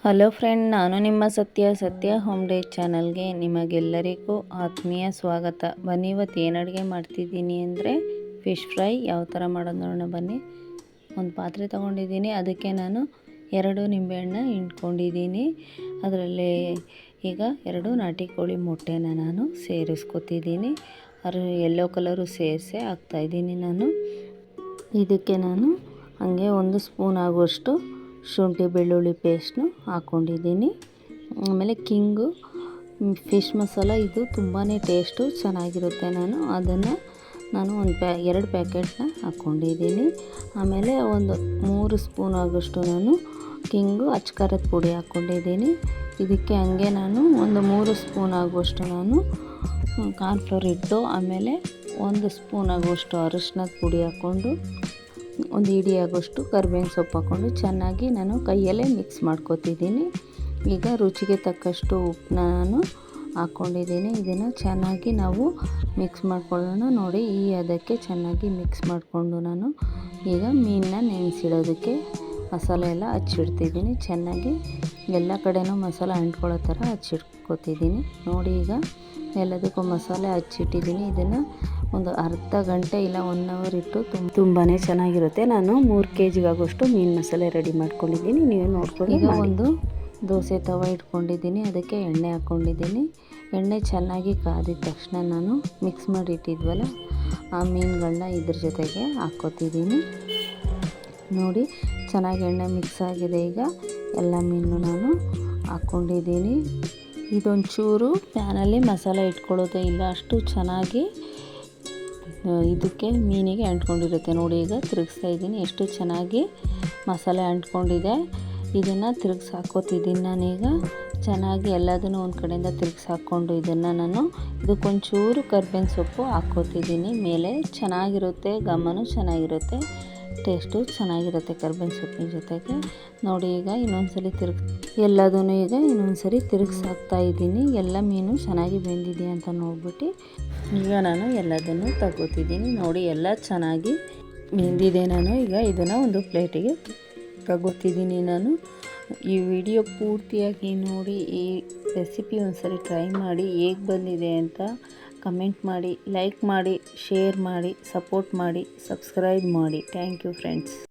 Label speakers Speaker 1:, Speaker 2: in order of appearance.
Speaker 1: Hello friend, ನಾನು ನಿಮ್ಮ ಸತ್ಯ ಹೋಮ್ ಡೇ ಚಾನಲ್ಗೆ ನಿಮಗೆಲ್ಲರಿಗೂ ಆತ್ಮೀಯ ಸ್ವಾಗತ. ಬನ್ನಿ, ಇವತ್ತು ಏನು ಅಡುಗೆ ಮಾಡ್ತಿದ್ದೀನಿ ಅಂದರೆ ಫಿಶ್ ಫ್ರೈ ಯಾವ ಥರ ಮಾಡೋದು ನೋಡೋಣ ಬನ್ನಿ. ಒಂದು ಪಾತ್ರೆ ತೊಗೊಂಡಿದ್ದೀನಿ, ಅದಕ್ಕೆ ನಾನು 2 ನಿಂಬೆಹಣ್ಣು ಹಿಂಡ್ಕೊಂಡಿದ್ದೀನಿ. ಅದರಲ್ಲಿ ಈಗ 2 ನಾಟಿ ಕೋಳಿ ಮೊಟ್ಟೆನ ನಾನು ಸೇರಿಸ್ಕೊತಿದ್ದೀನಿ. ಯೆಲ್ಲೋ ಕಲರು ಸೇರಿಸೇ ಹಾಕ್ತಾಯಿದ್ದೀನಿ ನಾನು. ಇದಕ್ಕೆ ನಾನು ಹಾಗೆ 1 ಸ್ಪೂನ್ ಆಗುವಷ್ಟು ಶುಂಠಿ ಬೆಳ್ಳುಳ್ಳಿ ಪೇಸ್ಟ್ನು ಹಾಕ್ಕೊಂಡಿದ್ದೀನಿ. ಆಮೇಲೆ ಕಿಂಗು ಫಿಶ್ ಮಸಾಲ, ಇದು ತುಂಬಾ ಟೇಸ್ಟು ಚೆನ್ನಾಗಿರುತ್ತೆ. ನಾನು 2 ಪ್ಯಾಕೆಟ್ನ ಹಾಕ್ಕೊಂಡಿದ್ದೀನಿ. ಆಮೇಲೆ 3 ಸ್ಪೂನ್ ಆಗೋಷ್ಟು ನಾನು ಕಿಂಗು ಅಚ್ಕಾರದ ಪುಡಿ ಹಾಕ್ಕೊಂಡಿದ್ದೀನಿ. ಇದಕ್ಕೆ ಹಂಗೆ ನಾನು 3 ಸ್ಪೂನ್ ಆಗುವಷ್ಟು ನಾನು ಕಾರ್ನ್ಫ್ಲೋರ್ ಹಿಟ್ಟು, ಆಮೇಲೆ 1 ಸ್ಪೂನ್ ಆಗುವಷ್ಟು ಅರಿಶಿನದ ಪುಡಿ ಹಾಕ್ಕೊಂಡು 1 ಹಿಡಿ ಆಗೋಷ್ಟು ಕರಿಬೇವಿನ ಸೊಪ್ಪು ಹಾಕ್ಕೊಂಡು ಚೆನ್ನಾಗಿ ನಾನು ಕೈಯಲ್ಲೇ ಮಿಕ್ಸ್ ಮಾಡ್ಕೊತಿದ್ದೀನಿ. ಈಗ ರುಚಿಗೆ ತಕ್ಕಷ್ಟು ಉಪ್ಪನ್ನ ನಾನು ಹಾಕ್ಕೊಂಡಿದ್ದೀನಿ. ಇದನ್ನು ಚೆನ್ನಾಗಿ ನಾವು ಮಿಕ್ಸ್ ಮಾಡ್ಕೊಳ್ಳೋಣ. ನೋಡಿ, ಈ ಅದಕ್ಕೆ ಚೆನ್ನಾಗಿ ಮಿಕ್ಸ್ ಮಾಡಿಕೊಂಡು ನಾನು ಈಗ ಮೀನನ್ನ ನೆನೆಸಿಡೋದಕ್ಕೆ ಮಸಾಲೆ ಎಲ್ಲ ಹಚ್ಚಿಡ್ತಿದ್ದೀನಿ. ಚೆನ್ನಾಗಿ ಎಲ್ಲ ಕಡೆನೂ ಮಸಾಲೆ ಅಂಟ್ಕೊಳ್ಳೋ ಥರ ಹಚ್ಚಿಟ್ಕೊತಿದ್ದೀನಿ. ನೋಡಿ, ಈಗ ಎಲ್ಲದಕ್ಕೂ ಮಸಾಲೆ ಹಚ್ಚಿಟ್ಟಿದ್ದೀನಿ. ಇದನ್ನು ಒಂದು ಅರ್ಧ ಗಂಟೆ ಇಲ್ಲ 1 ಅವರ್ ಇಟ್ಟು ತುಂಬಾ ಚೆನ್ನಾಗಿರುತ್ತೆ. ನಾನು 3 kg ಆಗೋಷ್ಟು ಮೀನು ಮಸಾಲೆ ರೆಡಿ ಮಾಡ್ಕೊಂಡಿದ್ದೀನಿ, ನೀವು ನೋಡ್ಕೊಂಡು. ಈಗ ಒಂದು ದೋಸೆ ತವ ಇಟ್ಕೊಂಡಿದ್ದೀನಿ, ಅದಕ್ಕೆ ಎಣ್ಣೆ ಹಾಕ್ಕೊಂಡಿದ್ದೀನಿ. ಎಣ್ಣೆ ಚೆನ್ನಾಗಿ ಕಾದಿದ ತಕ್ಷಣ ನಾನು ಮಿಕ್ಸ್ ಮಾಡಿ ಇಟ್ಟಿದ್ವಲ್ಲ ಆ ಮೀನುಗಳನ್ನ ಇದ್ರ ಜೊತೆಗೆ ಹಾಕ್ಕೊತಿದ್ದೀನಿ. ನೋಡಿ, ಚೆನ್ನಾಗಿ ಎಣ್ಣೆ ಮಿಕ್ಸ್ ಆಗಿದೆ. ಈಗ ಎಲ್ಲ ಮೀನು ನಾನು ಹಾಕ್ಕೊಂಡಿದ್ದೀನಿ. ಇದೊಂಚೂರು ಪ್ಯಾನಲ್ಲಿ ಮಸಾಲೆ ಇಟ್ಕೊಳ್ಳೋದೇ ಇಲ್ಲ, ಅಷ್ಟು ಚೆನ್ನಾಗಿ ಇದಕ್ಕೆ ಮೀನಿಗೆ ಅಂಟ್ಕೊಂಡಿರುತ್ತೆ. ನೋಡಿ, ಈಗ ತಿರುಗಿಸ್ತಾ ಇದ್ದೀನಿ, ಎಷ್ಟು ಚೆನ್ನಾಗಿ ಮಸಾಲೆ ಅಂಟ್ಕೊಂಡಿದೆ. ಇದನ್ನು ತಿರುಗಿಸಿ ಹಾಕ್ಕೋತಿದ್ದೀನಿ ನಾನೀಗ. ಚೆನ್ನಾಗಿ ಎಲ್ಲದನ್ನು ಒಂದು ಕಡೆಯಿಂದ ತಿರುಗಿಸಿ ಹಾಕ್ಕೊಂಡು ಇದಕ್ಕೊಂಚೂರು ಕರಿಬೇವಿನ ಸೊಪ್ಪು ಹಾಕ್ಕೋತಿದ್ದೀನಿ ಮೇಲೆ. ಚೆನ್ನಾಗಿರುತ್ತೆ, ಘಮನೂ ಚೆನ್ನಾಗಿರುತ್ತೆ, ಟೇಸ್ಟು ಚೆನ್ನಾಗಿರುತ್ತೆ ಕರಿಬೇವಿನ ಸೊಪ್ಪಿನ ಜೊತೆಗೆ. ನೋಡಿ, ಈಗ ಇನ್ನೊಂದ್ಸಲಿ ಎಲ್ಲದನ್ನು ಈಗ ಇನ್ನೊಂದ್ಸರಿ ತಿರುಗಿಸಿ ಹಾಕ್ತಾಯಿದ್ದೀನಿ. ಎಲ್ಲ ಮೀನು ಚೆನ್ನಾಗಿ ಬೆಂದಿದೆ ಅಂತ ನೋಡ್ಬಿಟ್ಟು ಈಗ ನಾನು ಎಲ್ಲದನ್ನು ತಗೋತಿದ್ದೀನಿ. ನೋಡಿ, ಎಲ್ಲ ಚೆನ್ನಾಗಿ ಬೆಂದಿದೆ. ನಾನು ಈಗ ಇದನ್ನು ಒಂದು ಪ್ಲೇಟಿಗೆ ತಗೋತಿದ್ದೀನಿ. ನಾನು ಈ ವಿಡಿಯೋ ಪೂರ್ತಿಯಾಗಿ ನೋಡಿ, ಈ ರೆಸಿಪಿ ಒಂದ್ಸರಿ ಟ್ರೈ ಮಾಡಿ, ಹೇಗೆ ಬಂದಿದೆ ಅಂತ ಕಮೆಂಟ್ ಮಾಡಿ, ಲೈಕ್ ಮಾಡಿ, ಶೇರ್ ಮಾಡಿ, ಸಪೋರ್ಟ್ ಮಾಡಿ, ಸಬ್ಸ್ಕ್ರೈಬ್ ಮಾಡಿ. Thank you friends.